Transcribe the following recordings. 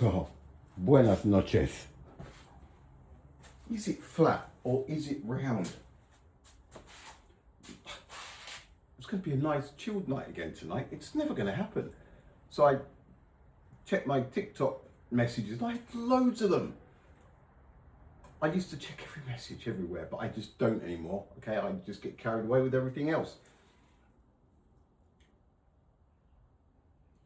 Oh, buenas noches. Is it flat or is it round? It's going to be a nice chilled night again tonight. It's never going to happen. So I checked my TikTok messages and I have loads of them. I used to check every message everywhere, but I just don't anymore. Okay, I just get carried away with everything else.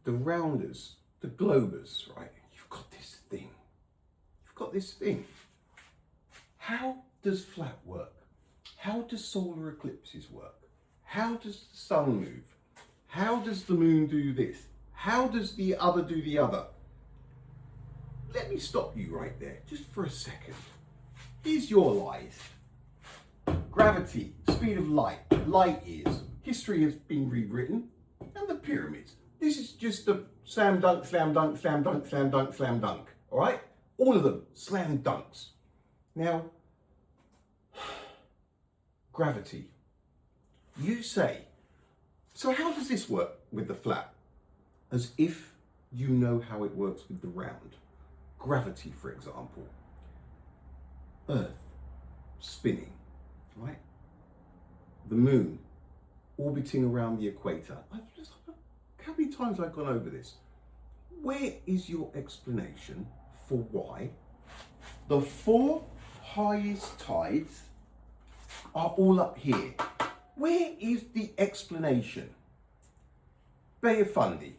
The rounders, the globers, right? You've got this thing. You've got this thing. How does flat work? How does solar eclipses work? How does the sun move? How does the moon do this? How does the other do the other? Let me stop you right there, just for a second. Here's your lies. Gravity, speed of light, light years, history has been rewritten, and the pyramids. This is just a slam dunk, slam dunk, slam dunk, slam dunk, slam dunk. All right? All of them, slam dunks. Now, gravity. You say, so how does this work with the flat? As if you know how it works with the round. Gravity, for example. Earth spinning, right? The moon orbiting around the equator. How many times have I gone over this? Where is your explanation for why the 4 highest tides are all up here? Where is the explanation? Bay of Fundy,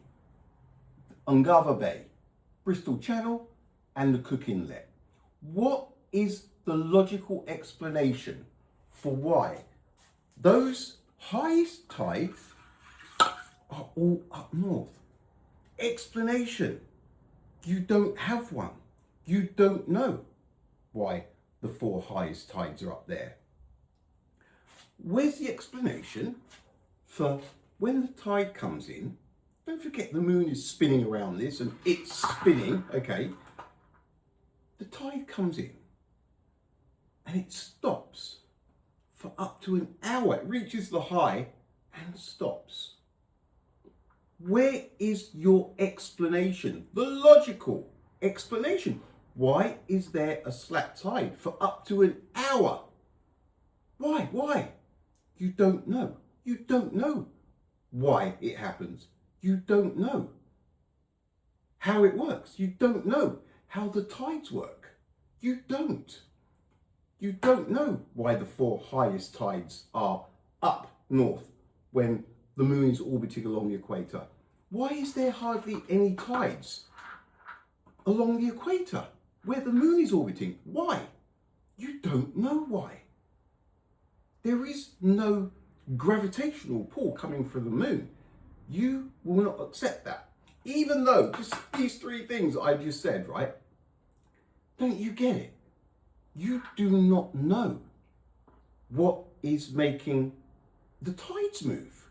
Ungava Bay, Bristol Channel, and the Cook Inlet. What is the logical explanation for why those highest tides are all up north? Explanation. You don't have one. You don't know why the 4 highest tides are up there. Where's the explanation for when the tide comes in? Don't forget the moon is spinning around this and it's spinning, okay? The tide comes in and it stops for up to an hour. It reaches the high and stops. Where is your explanation? The logical explanation. Why is there a slack tide for up to an hour? Why? Why? You don't know. You don't know why it happens. You don't know how it works. You don't know how the tides work. You don't. You don't know why the 4 highest tides are up north when the moon is orbiting along the equator. Why is there hardly any tides along the equator where the moon is orbiting? Why? You don't know why. There is no gravitational pull coming from the moon. You will not accept that. Even though just these 3 things I just said, right? Don't you get it? You do not know what is making the tides move.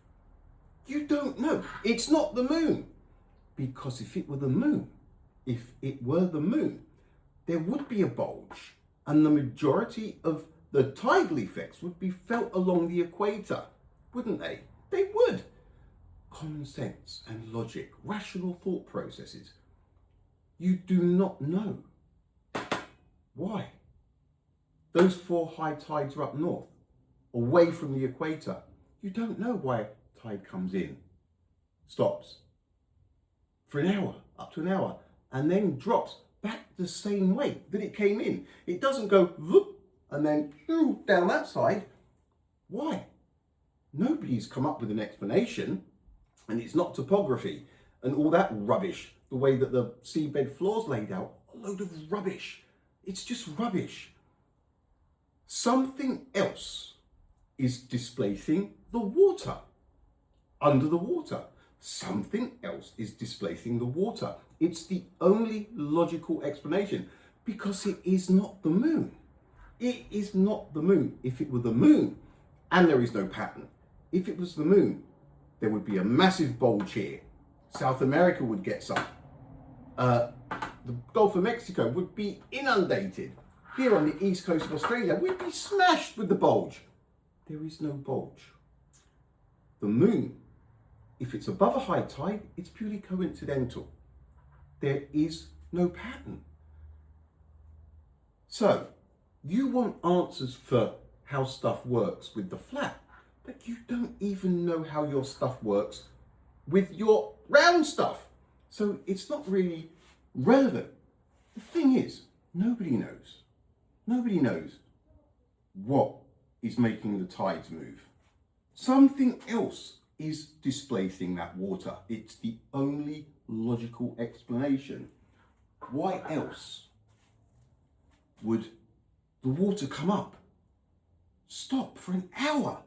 You don't know. It's not the moon. Because if it were the moon, there would be a bulge and the majority of the tidal effects would be felt along the equator, wouldn't they? They would. Common sense and logic, rational thought processes. You do not know. Why? Those 4 high tides are up north, away from the equator. You don't know why tide comes in, stops for an hour, up to an hour, and then drops back the same way that it came in. It doesn't go whoop and then down that side. Why? Nobody's come up with an explanation, and it's not topography and all that rubbish, the way that the seabed floor's laid out, a load of rubbish. It's just rubbish. Something else is displacing the water under the water. Something else is displacing the water. It's the only logical explanation because it is not the moon. It is not the moon. If it were the moon, and there is no pattern, if it was the moon, there would be a massive bulge here. South America would get some. The Gulf of Mexico would be inundated. Here on the east coast of Australia, we'd be smashed with the bulge. There is no bulge. The moon, if it's above a high tide, it's purely coincidental. There is no pattern. So, you want answers for how stuff works with the flat, but you don't even know how your stuff works with your round stuff. So it's not really relevant. The thing is, nobody knows. Nobody knows what is making the tides move. Something else is displacing that water. It's the only logical explanation. Why else would the water come up, stop for an hour,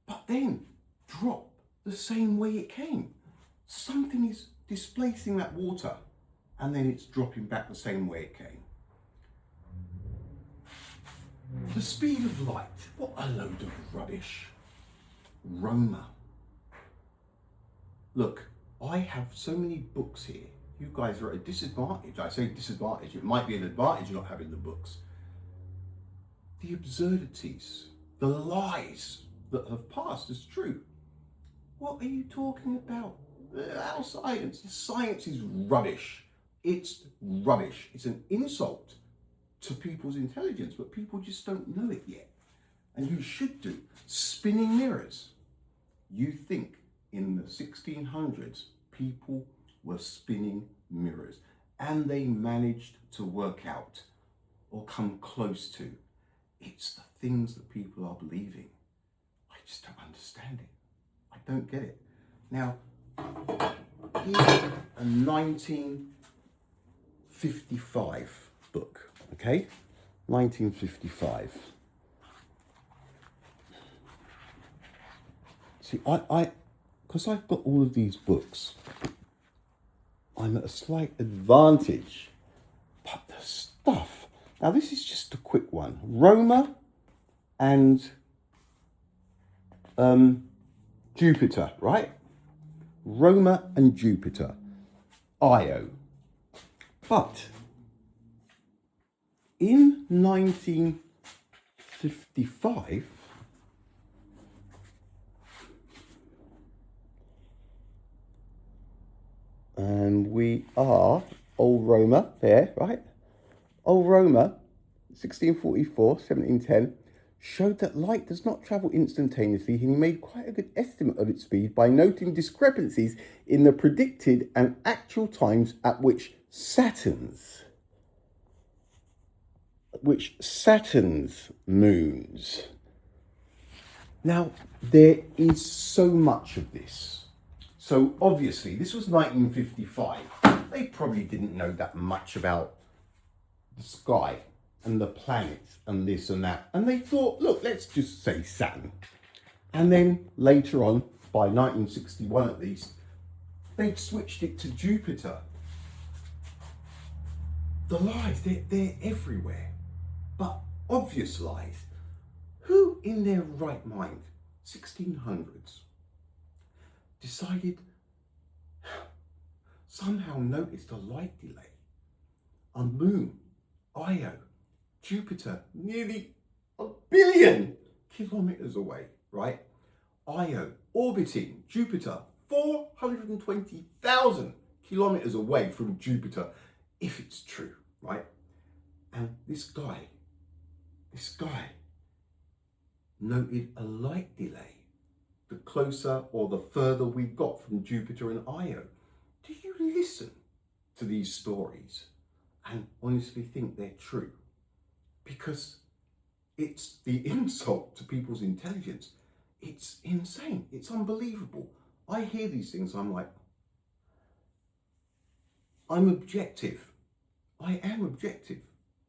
but then drop the same way it came? Something is displacing that water and then it's dropping back the same way it came. The speed of light, what a load of rubbish. Roma. Look, I have so many books here. You guys are at a disadvantage. I say disadvantage, it might be an advantage not having the books. The absurdities, the lies that have passed as true. What are you talking about? Our science. The science is rubbish. It's rubbish. It's an insult to people's intelligence, but people just don't know it yet. And you should do. Spinning mirrors. You think in the 1600s, people were spinning mirrors and they managed to work out or come close to. It's the things that people are believing. I just don't understand it. I don't get it. Now, here's a 1955 book, okay? 1955. See, because I've got all of these books, I'm at a slight advantage. But the stuff, now this is just a quick one. Roma and Jupiter, right? Roma and Jupiter, Io. But in 1955, and we are Old Roma there, right? Old Roma, 1644, 1710, showed that light does not travel instantaneously, and he made quite a good estimate of its speed by noting discrepancies in the predicted and actual times at which Saturn's moons. Now, there is so much of this. So obviously, this was 1955. They probably didn't know that much about the sky and the planets and this and that. And they thought, look, let's just say Saturn. And then later on, by 1961 at least, they'd switched it to Jupiter. The lies, they're everywhere. But obvious lies. Who in their right mind, 1600s, decided, somehow noticed a light delay on Moon, Io, Jupiter, nearly 1 billion kilometers away, right? Io orbiting Jupiter 420,000 kilometers away from Jupiter, if it's true, right? And this guy noted a light delay the closer or the further we got from Jupiter and Io. Do you listen to these stories and honestly think they're true? Because it's the insult to people's intelligence. It's insane. It's unbelievable. I hear these things, I'm like, I'm objective. I am objective.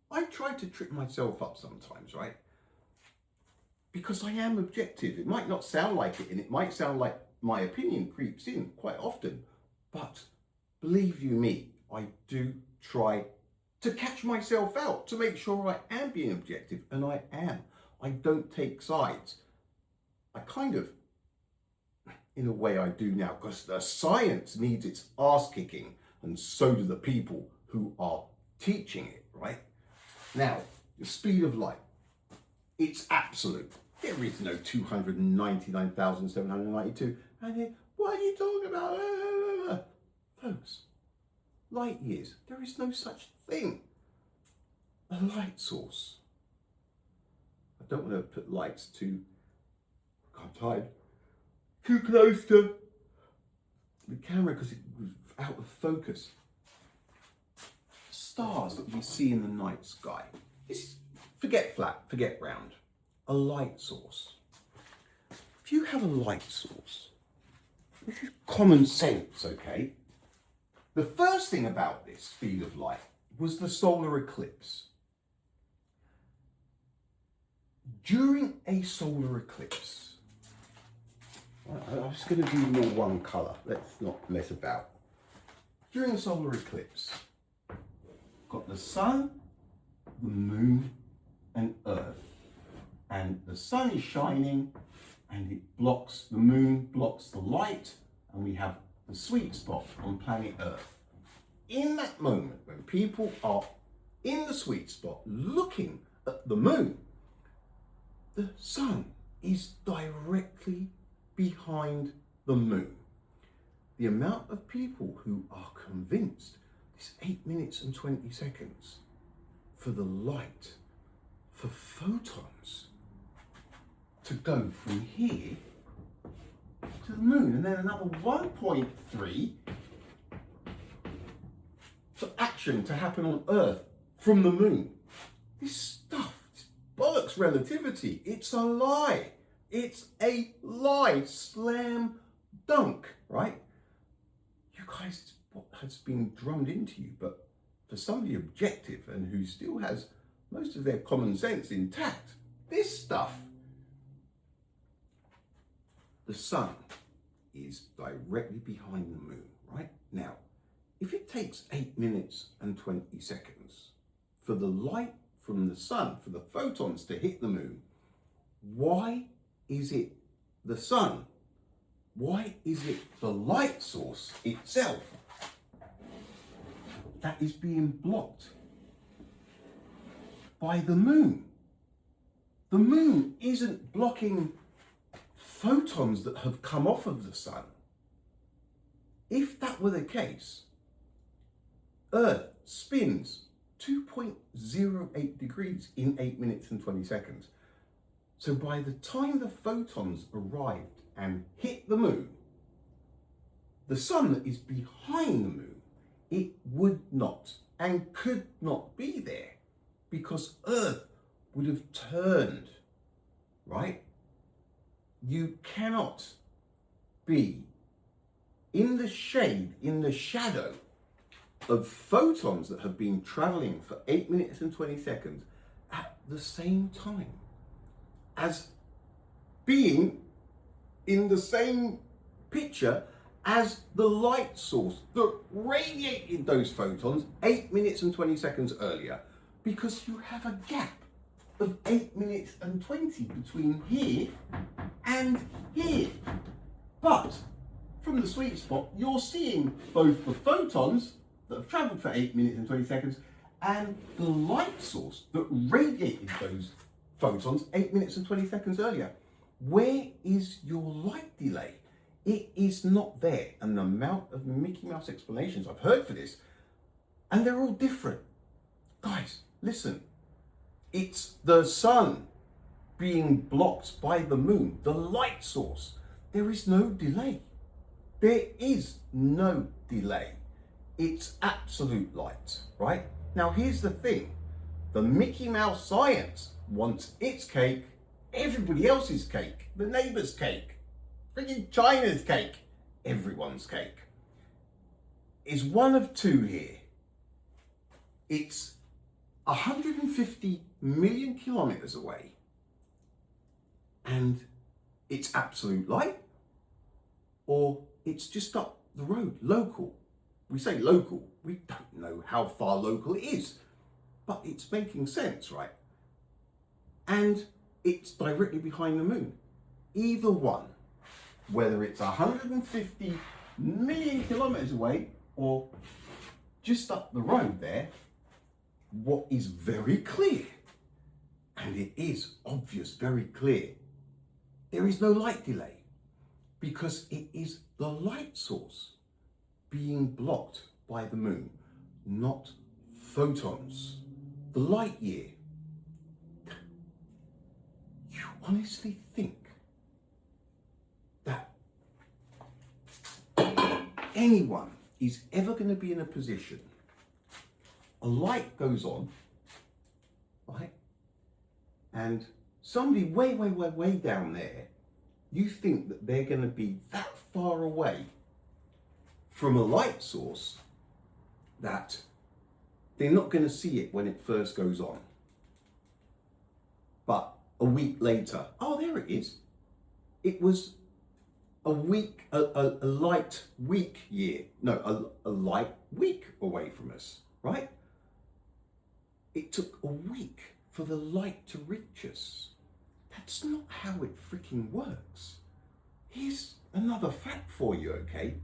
I try to trip myself up sometimes, right? Because I am objective. It might not sound like it, and it might sound like my opinion creeps in quite often. But believe you me, I do try to catch myself out, to make sure I am being objective, and I am. I don't take sides. I kind of, in a way I do now, because the science needs its ass kicking, and so do the people who are teaching it, right? Now, the speed of light. It's absolute. There is no 299,792. And then, what are you talking about? Folks, light years. There is no such thing. A light source. I don't want to put lights too, I'm tired, too close to the camera because it was out of focus. Stars that we see in the night sky. Forget flat, forget round. A light source. If you have a light source, this is common sense, okay? The first thing about this speed of light was the solar eclipse. During a solar eclipse, I'm just going to do more one colour, let's not mess about. During a solar eclipse, got the sun, the moon and Earth. And the sun is shining and it blocks, the moon blocks the light, and we have the sweet spot on planet Earth. In that moment when people are in the sweet spot looking at the moon, the sun is directly behind the moon. The amount of people who are convinced it's 8 minutes and 20 seconds for the light, for photons to go from here to the moon, and then another 1.3 for action to happen on Earth from the moon. This stuff, this bollocks relativity, it's a lie. It's a lie, slam dunk, right? You guys, it's what has been drummed into you, but for somebody objective and who still has most of their common sense intact, this stuff, the sun is directly behind the moon, right? Now, if it takes 8 minutes and 20 seconds for the light from the sun, for the photons to hit the moon, why is it the sun? Why is it the light source itself that is being blocked by the moon? The moon isn't blocking photons that have come off of the sun. If that were the case, Earth spins 2.08 degrees in 8 minutes and 20 seconds. So by the time the photons arrived and hit the moon, the sun that is behind the moon, it would not and could not be there because Earth would have turned, right? You cannot be in the shade, in the shadow of photons that have been traveling for 8 minutes and 20 seconds at the same time as being in the same picture as the light source that radiated those photons 8 minutes and 20 seconds earlier, because you have a gap of 8 minutes and 20 between here and here. But from the sweet spot, you're seeing both the photons that have travelled for 8 minutes and 20 seconds and the light source that radiated those photons 8 minutes and 20 seconds earlier. Where is your light delay? It is not there. And the amount of Mickey Mouse explanations I've heard for this, and they're all different. Guys, listen. It's the sun being blocked by the moon, the light source. There is no delay. There is no delay. It's absolute light, right? Now, here's the thing. The Mickey Mouse science wants its cake, everybody else's cake, the neighbour's cake, freaking China's cake, everyone's cake. Is one of two here. It's 150 million kilometres away and it's absolute light, or it's just up the road, local. We say local, we don't know how far local it is, but it's making sense, right? And it's directly behind the moon. Either one, whether it's 150 million kilometres away or just up the road there, what is very clear, and it is obvious, very clear, there is no light delay because it is the light source being blocked by the moon. not photons. The light year. You honestly think that anyone is ever going to be in a position, a light goes on, right? And somebody way down there, you think that they're going to be that far away from a light source that they're not going to see it when it first goes on. But a week later, oh, there it is. It was a week, a light week year. No, a light week away from us, right? It took a week for the light to reach us. That's not how it freaking works. Here's another fact for you, okay?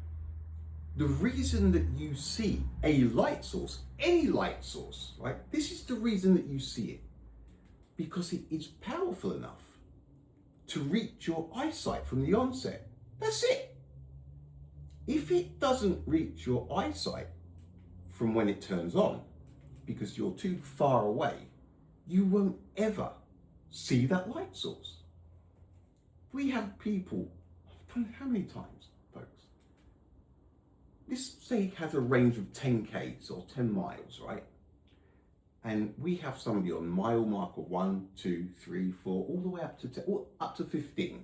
The reason that you see a light source, any light source, right? This is the reason that you see it. Because it is powerful enough to reach your eyesight from the onset. That's it. If it doesn't reach your eyesight from when it turns on, because you're too far away, you won't ever see that light source. We have people, I've done it how many times, folks? This, say, has a range of 10 k's or 10 miles, right? And we have somebody on mile marker 1, 2, 3, 4, all the way up to 10, or up to 15.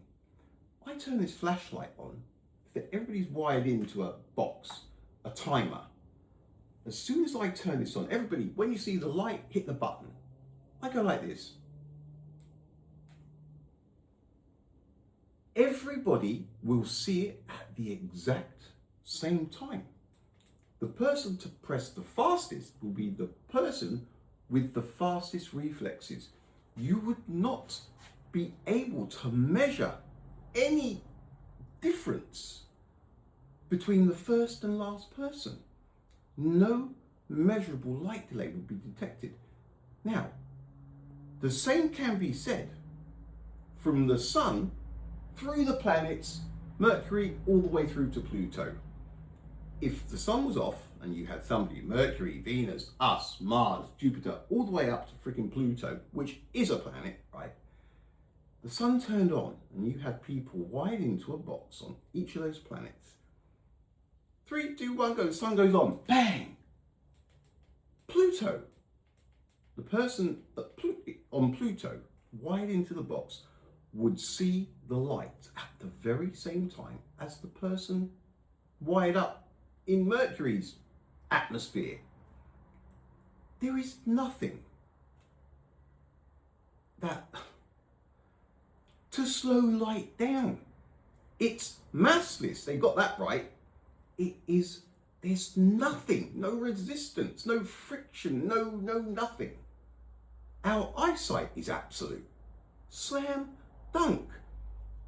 I turn this flashlight on, that everybody's wired into a box, a timer. As soon as I turn this on, everybody, when you see the light, hit the button. I go like this. Everybody will see it at the exact same time. The person to press the fastest will be the person with the fastest reflexes. You would not be able to measure any difference between the first and last person. No measurable light delay would be detected. Now, the same can be said from the sun through the planets, Mercury, all the way through to Pluto. If the sun was off and you had somebody, Mercury, Venus, us, Mars, Jupiter, all the way up to freaking Pluto, which is a planet, right? The sun turned on and you had people wired into a box on each of those planets. 3, 2, 1, go, the sun goes on, bang! Pluto. The person on Pluto, wired into the box, would see the light at the very same time as the person wired up in Mercury's atmosphere. There is nothing that to slow light down. It's massless, they got that right. It is, there's nothing, no resistance, no friction, no nothing. Our eyesight is absolute. Slam dunk.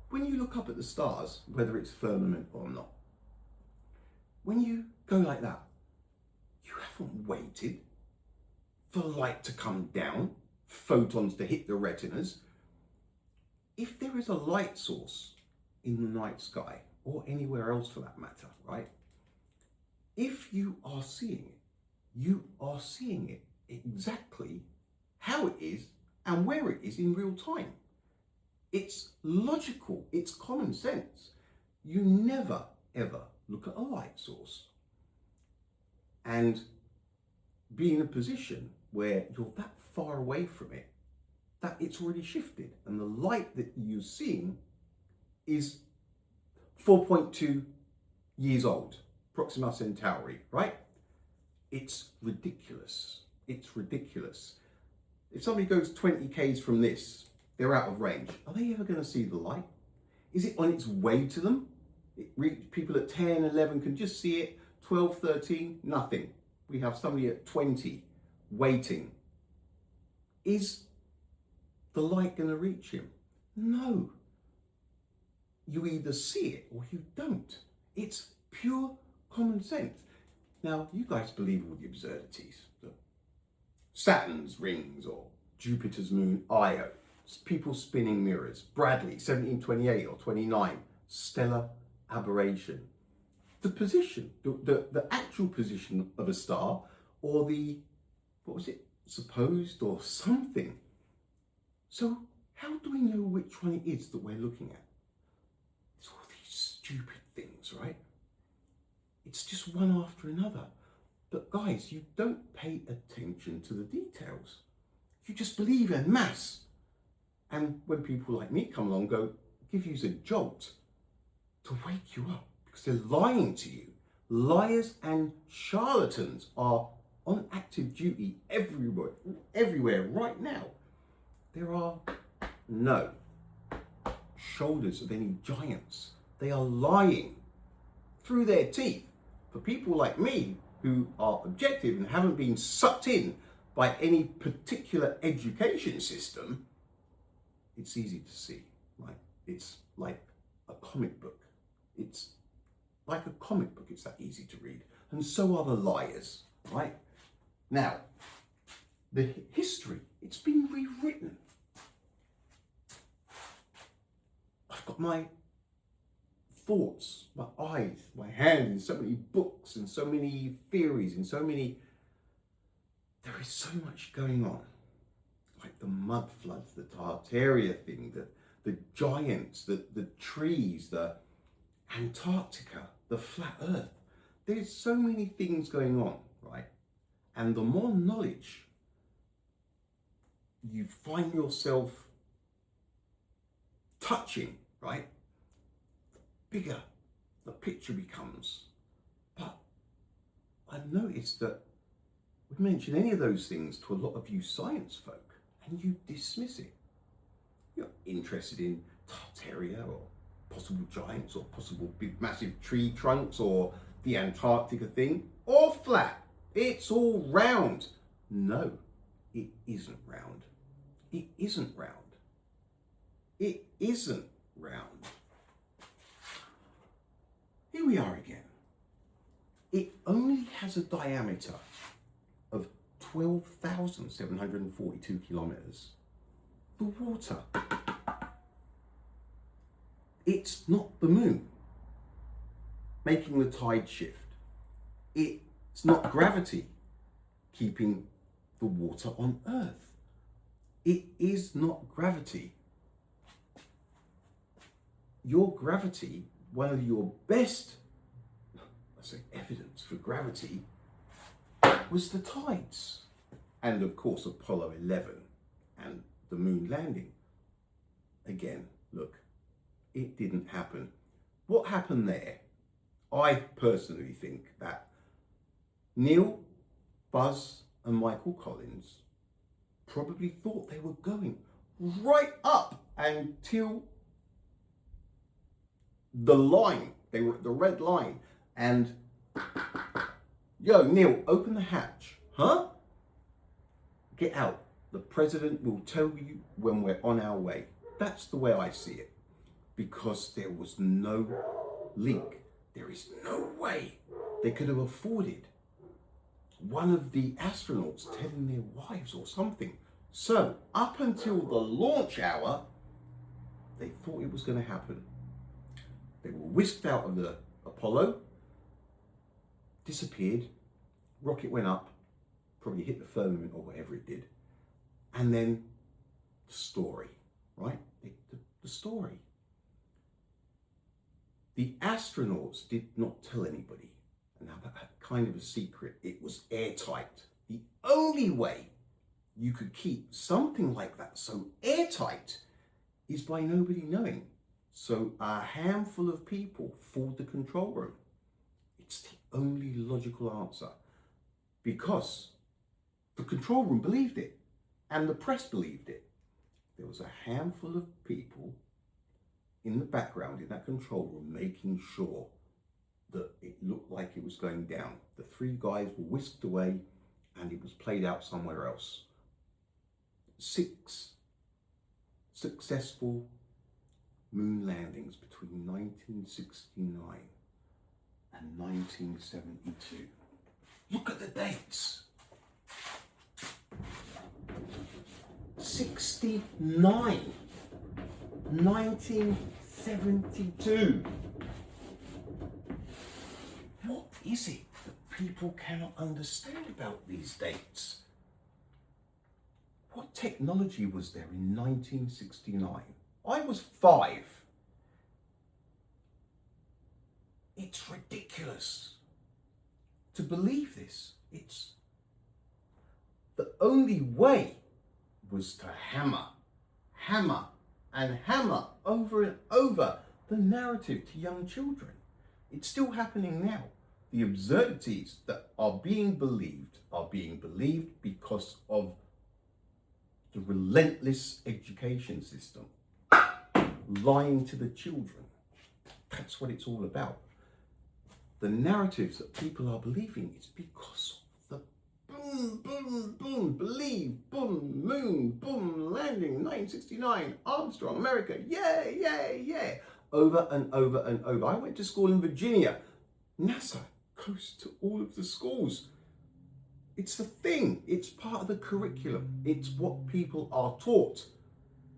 When you look up at the stars, whether it's firmament or not, when you go like that, you haven't waited for light to come down, photons to hit the retinas. If there is a light source in the night sky, or anywhere else for that matter, right? If you are seeing it, you are seeing it exactly how it is and where it is in real time. It's logical, it's common sense. You never, ever look at a light source and be in a position where you're that far away from it that it's already shifted and the light that you're seeing is 4.2 years old, Proxima Centauri, right? It's ridiculous. It's ridiculous. If somebody goes 20 k's from this, they're out of range. Are they ever going to see the light? Is it on its way to them? People at 10, 11 can just see it. 12, 13, nothing. We have somebody at 20 waiting. Is the light going to reach him? No. You either see it or you don't. It's pure common sense. Now, you guys believe all the absurdities. Saturn's rings or Jupiter's moon Io, people spinning mirrors, Bradley 1728 or 29, stellar aberration. The position, the actual position of a star or the, what was it, supposed or something. So how do we know which one it is that we're looking at? It's all these stupid things, right? It's just one after another. But guys, you don't pay attention to the details. You just believe en masse. And when people like me come along, give you a jolt to wake you up because they're lying to you. Liars and charlatans are on active duty everywhere right now. There are no shoulders of any giants. They are lying through their teeth. For people like me who are objective and haven't been sucked in by any particular education system, it's easy to see. Right? It's like a comic book. It's like a comic book. It's that easy to read. And so are the liars, right? Now, the history, it's been rewritten. I've got my thoughts, my eyes, my hands in so many books and so many theories and so many, there is so much going on. Like the mud floods, the Tartaria thing, the giants, the trees, the Antarctica, the flat earth. There's so many things going on, right? And the more knowledge you find yourself touching, right, the bigger the picture becomes. But I've noticed that we mention any of those things to a lot of you science folk and you dismiss it. You're interested in Tartaria or possible giants or possible big massive tree trunks or the Antarctica thing, or flat. It's all round. No, it isn't round. It isn't round. It isn't round. Here we are again. It only has a diameter of 12,742 kilometers. The water. It's not the moon making the tide shift. It's not gravity keeping the water on Earth. It is not gravity. Your gravity, one of your best, evidence for gravity, was the tides. And of course, Apollo 11 and the moon landing. Again, look, it didn't happen. What happened there? I personally think that Neil, Buzz, and Michael Collins probably thought they were going right up until the line. They were at the red line. And, yo, Neil, open the hatch. Huh? Get out. The president will tell you when we're on our way. That's the way I see it. Because there was no leak. There is no way they could have afforded one of the astronauts telling their wives or something. So, up until the launch hour, they thought it was going to happen. They were whisked out of the Apollo, disappeared, rocket went up, probably hit the firmament or whatever it did. And then the story, right? The story. The astronauts did not tell anybody. And now that kind of a secret, it was airtight. The only way you could keep something like that so airtight is by nobody knowing. So a handful of people filled the control room. It's the only logical answer. Because the control room believed it and the press believed it. There was a handful of people in the background in that control room making sure that it looked like it was going down. The three guys were whisked away and it was played out somewhere else. 6 successful moon landings between 1969 and 1972. Look at the dates. 69. 1972. What is it that people cannot understand about these dates. What technology was there in 1969? I was 5. It's ridiculous to believe this. It's the only way was to hammer, and hammer over and over the narrative to young children. It's still happening now. The absurdities that are being believed because of the relentless education system lying to the children. That's what it's all about. The narratives that people are believing is because of the boom, boom, boom, believe, boom, moon, boom, landing, 1969, Armstrong, America, yeah, yeah, yeah, over and over and over. I went to school in Virginia. NASA goes to all of the schools. It's the thing. It's part of the curriculum. It's what people are taught.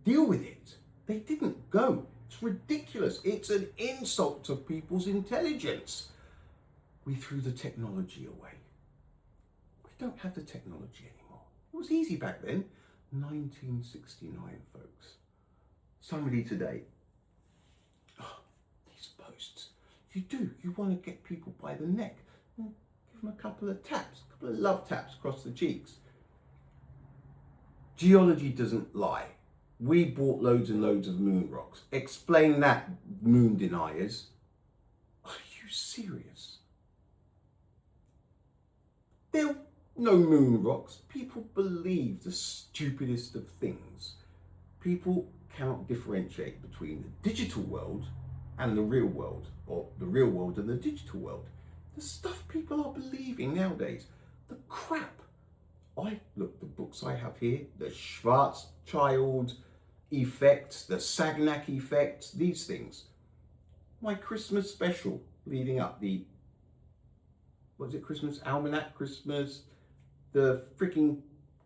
Deal with it. They didn't go. It's ridiculous. It's an insult to people's intelligence. We threw the technology away. We don't have the technology anymore. It was easy back then. 1969, folks. Somebody today, these posts, you want to get people by the neck. Give them a couple of taps, a couple of love taps across the cheeks. Geology doesn't lie. We bought loads and loads of moon rocks. Explain that, moon deniers. Are you serious? There are no moon rocks. People believe the stupidest of things. People cannot differentiate between the digital world and the real world, or the real world and the digital world. The stuff people are believing nowadays, the crap. Look, the books I have here, the Schwarzschild effect, the Sagnac effect, these things. My Christmas special leading up, Christmas Almanac, Christmas, the freaking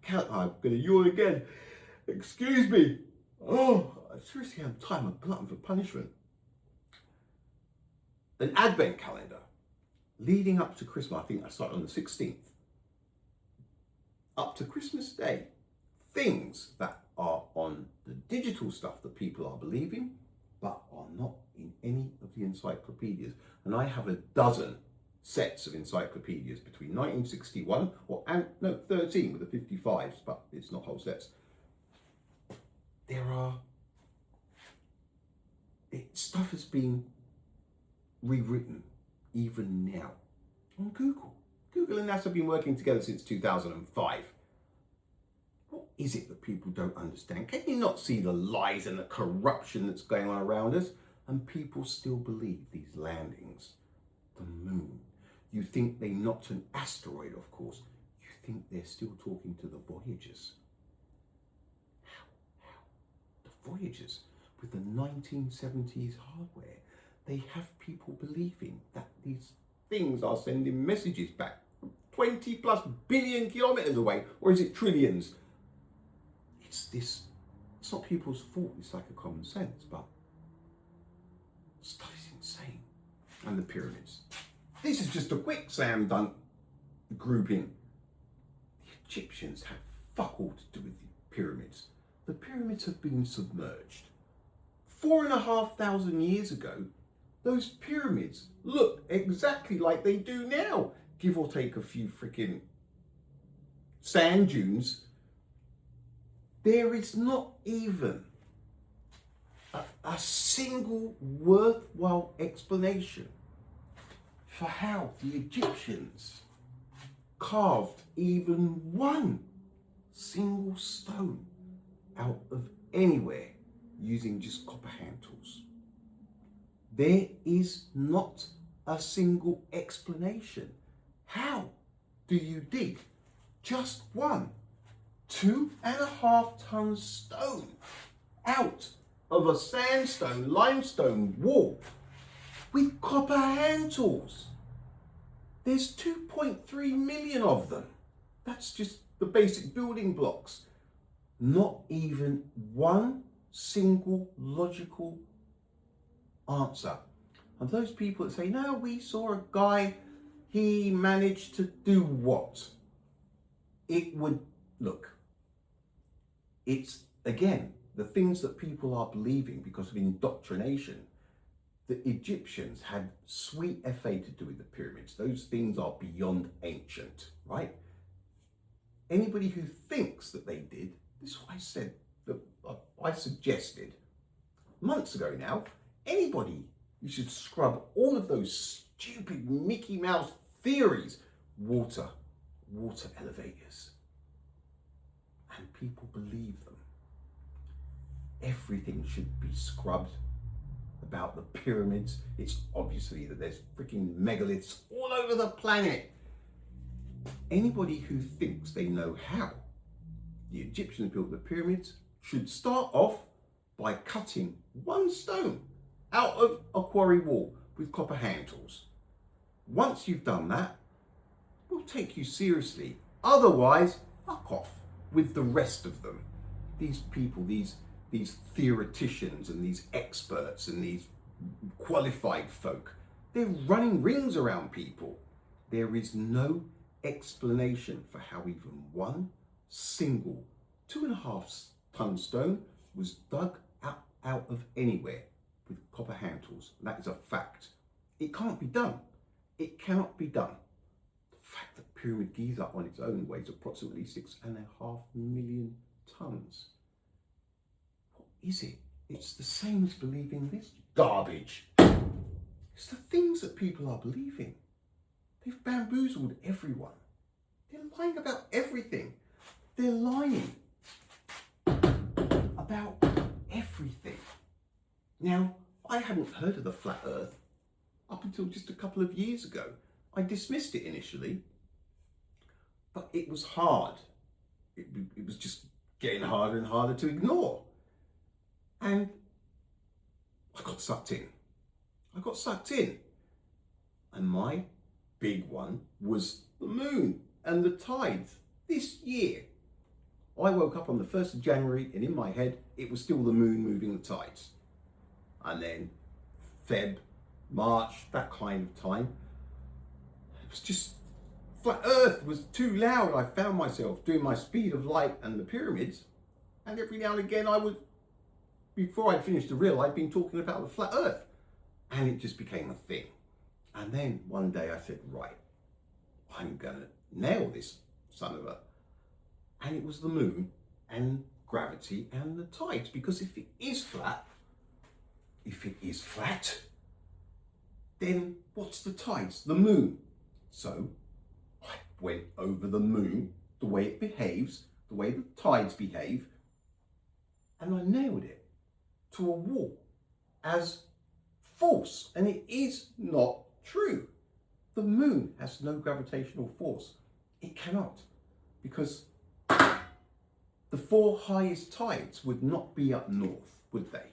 I'm gonna yawn again. Excuse me. Oh, seriously, I'm tired. I'm a glutton for punishment. An advent calendar leading up to Christmas. I think I started on the 16th. Up to Christmas Day. Things that are on the digital stuff that people are believing, but are not in any of the encyclopedias. And I have a dozen sets of encyclopedias between 1961, 13 with the 55s, but it's not whole sets. Stuff has been rewritten even now on Google. Google and NASA have been working together since 2005. What is it that people don't understand? Can you not see the lies and the corruption that's going on around us? And people still believe these landings. The moon. You think they knocked an asteroid, of course. You think they're still talking to the Voyagers. How? The Voyagers, with the 1970s hardware, they have people believing that these things are sending messages back 20 plus billion kilometers away, or is it trillions? It's not people's fault, it's like a common sense, but stuff is insane. And the pyramids. This is just a quick slam dunk grouping. The Egyptians had fuck all to do with the pyramids. The pyramids have been submerged. 4,500 years ago, those pyramids look exactly like they do now, give or take a few freaking sand dunes. There is not even a single worthwhile explanation for how the Egyptians carved even one single stone out of anywhere using just copper hand tools. There is not a single explanation. How do you dig just one 2.5 ton stone out of a sandstone, limestone wall with copper hand tools? There's 2.3 million of them. That's just the basic building blocks. Not even one single logical answer. And those people that say, no, we saw a guy he managed to do what? It would, look, it's, again, the things that people are believing because of indoctrination. The Egyptians had sweet FA to do with the pyramids. Those things are beyond ancient, right? Anybody who thinks that they did, this is what I said, that I suggested months ago now, anybody, you should scrub all of those stupid Mickey Mouse theories. Water elevators. And people believe them. Everything should be scrubbed about the pyramids. It's obviously that there's freaking megaliths all over the planet. Anybody who thinks they know how the Egyptians built the pyramids should start off by cutting one stone out of a quarry wall with copper hand tools. Once you've done that, we'll take you seriously. Otherwise, fuck off with the rest of them. These people, these theoreticians and these experts and these qualified folk, they're running rings around people. There is no explanation for how even one single 2.5 ton stone was dug out of anywhere with copper hand tools. That is a fact. It can't be done. It cannot be done. The fact that Pyramid Giza on its own weighs approximately 6.5 million tons. What is it? It's the same as believing this garbage. It's the things that people are believing. They've bamboozled everyone. They're lying about everything. They're lying about everything. Now, I hadn't heard of the flat earth up until just a couple of years ago. I dismissed it initially, but it was hard. It was just getting harder and harder to ignore. And I got sucked in. And my big one was the moon and the tides this year. I woke up on the 1st of January and in my head, it was still the moon moving the tides. And then Feb, March, that kind of time, it was just, flat earth was too loud. I found myself doing my speed of light and the pyramids. And every now and again I would, before I'd finished the reel, I'd been talking about the flat earth. And it just became a thing. And then one day I said, right, I'm gonna nail this son of a. And it was the moon and gravity and the tides. Because if it is flat, then what's the tides? The moon. So I went over the moon, the way it behaves, the way the tides behave, and I nailed it to a wall as force. And it is not true. The moon has no gravitational force. It cannot, because the 4 highest tides would not be up north, would they?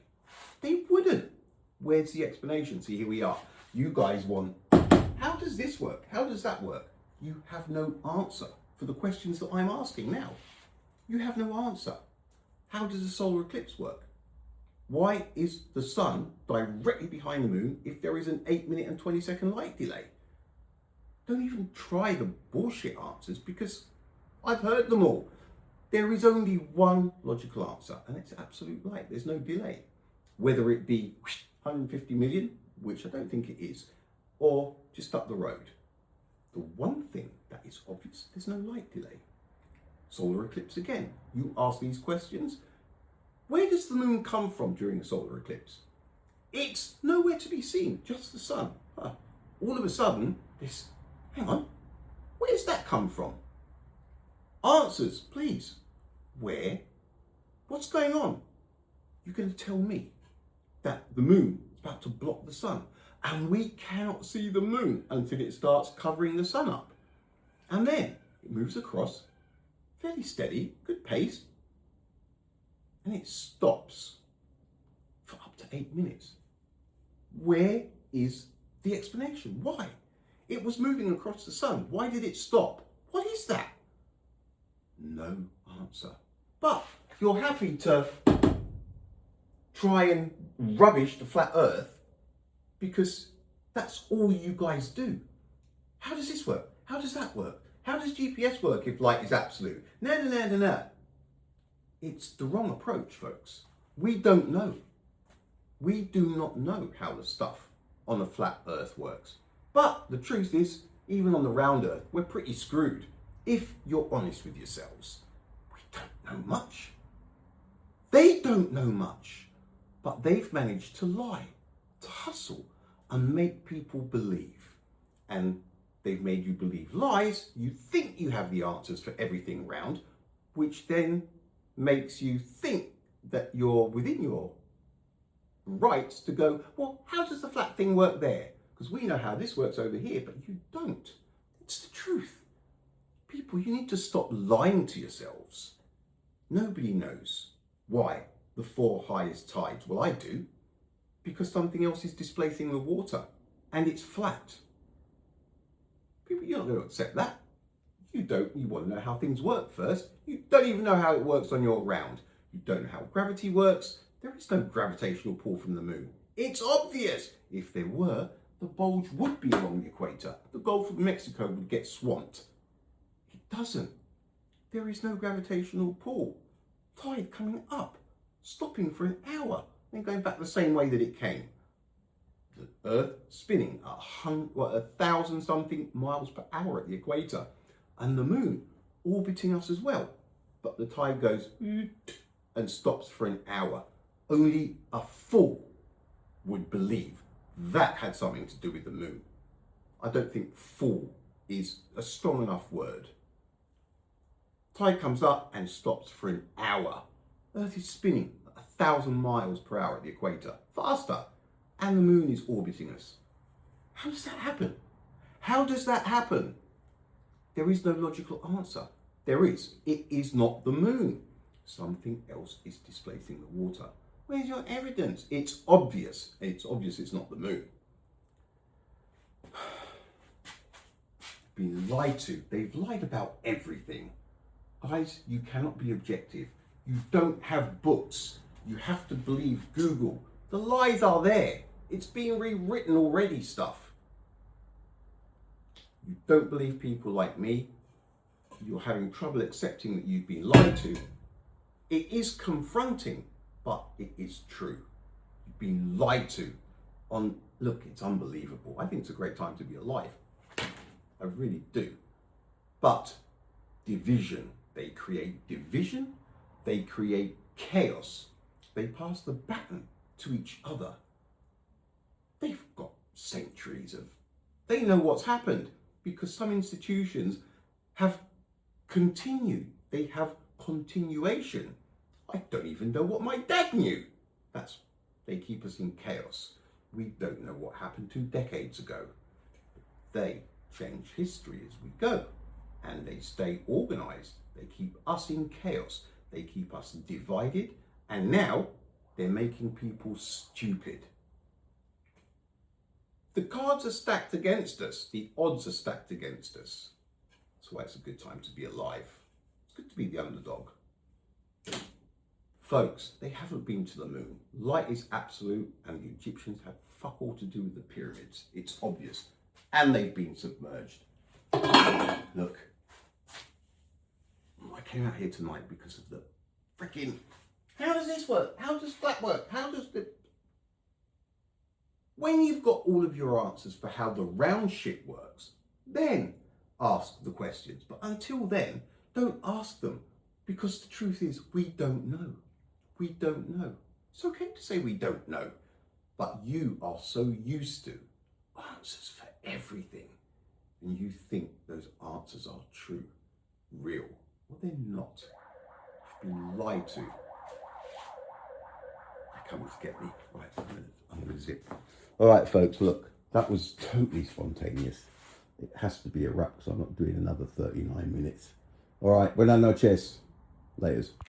They wouldn't. Where's the explanation? See, here we are. You guys want, how does this work? How does that work? You have no answer for the questions that I'm asking now. You have no answer. How does a solar eclipse work? Why is the sun directly behind the moon if there is an 8-minute and 20-second light delay? Don't even try the bullshit answers, because I've heard them all. There is only one logical answer, and it's absolute light. There's no delay. Whether it be 150 million, which I don't think it is, or just up the road. The one thing that is obvious, there's no light delay. Solar eclipse again. You ask these questions. Where does the moon come from during a solar eclipse? It's nowhere to be seen, just the sun. All of a sudden, hang on, where's that come from? Answers, please. Where? What's going on? You're going to tell me that the moon is about to block the sun, and we cannot see the moon until it starts covering the sun up. And then it moves across, fairly steady, good pace, and it stops for up to 8 minutes. Where is the explanation? Why? It was moving across the sun. Why did it stop? What is that? No answer. But you're happy to try and rubbish the flat earth because that's all you guys do. how does this work? How does that work? How does GPS work if light is absolute? No. It's the wrong approach, folks. We don't know. We do not know how the stuff on a flat Earth works. But the truth is, even on the round Earth, we're pretty screwed. If you're honest with yourselves, we don't know much. They don't know much, but they've managed to lie, to hustle, and make people believe. And they've made you believe lies. You think you have the answers for everything round, which then makes you think that you're within your rights to go, well, how does the flat thing work there? Because we know how this works over here, but you don't. It's the truth. People, you need to stop lying to yourselves. Nobody knows why the 4 highest tides. Well, I do, because something else is displacing the water and it's flat. People, you're not going to accept that. You want to know how things work first. You don't even know how it works on your round. You don't know how gravity works. There is no gravitational pull from the moon. It's obvious. If there were, the bulge would be along the equator. The Gulf of Mexico would get swamped. It doesn't. There is no gravitational pull. Tide coming up, stopping for an hour, then going back the same way that it came. The Earth spinning at 1,000 something miles per hour at the equator, and the moon orbiting us as well. But the tide goes and stops for an hour. Only a fool would believe that had something to do with the moon. I don't think fool is a strong enough word. Tide comes up and stops for an hour. Earth is spinning at 1,000 miles per hour at the equator, faster, and the moon is orbiting us. How does that happen? How does that happen? There is no logical answer. There is. It is not the moon. Something else is displacing the water. Where's your evidence? It's obvious. It's obvious it's not the moon. Been lied to. They've lied about everything. Guys, you cannot be objective. You don't have books. You have to believe Google. The lies are there. It's being rewritten already, stuff. You don't believe people like me. You're having trouble accepting that you've been lied to. It is confronting, but it is true. You've been lied to. Look, it's unbelievable. I think it's a great time to be alive. I really do. But division. They create division. They create chaos. They pass the baton to each other. They've got centuries of... They know what's happened because some institutions have continued. They have continuation. I don't even know what my dad knew. They keep us in chaos. We don't know what happened 2 decades ago. They change history as we go, and they stay organized. They keep us in chaos. They keep us divided, and now they're making people stupid. The cards are stacked against us. The odds are stacked against us. That's why it's a good time to be alive. It's good to be the underdog. Folks, they haven't been to the moon. Light is absolute, and the Egyptians had fuck all to do with the pyramids. It's obvious. And they've been submerged. Look. I came out here tonight because of the freaking... How does this work? How does flat work? How does the... When you've got all of your answers for how the round shit works, then ask the questions. But until then, don't ask them. Because the truth is, we don't know. We don't know. It's okay to say we don't know. But you are so used to answers for everything. And you think those answers are true, real. Well, they're not. You've been lied to. They're coming to get me. Right, I'm going to zip. All right, folks, look, that was totally spontaneous. It has to be a wrap, so I'm not doing another 39 minutes. All right, buenas noches. Laters.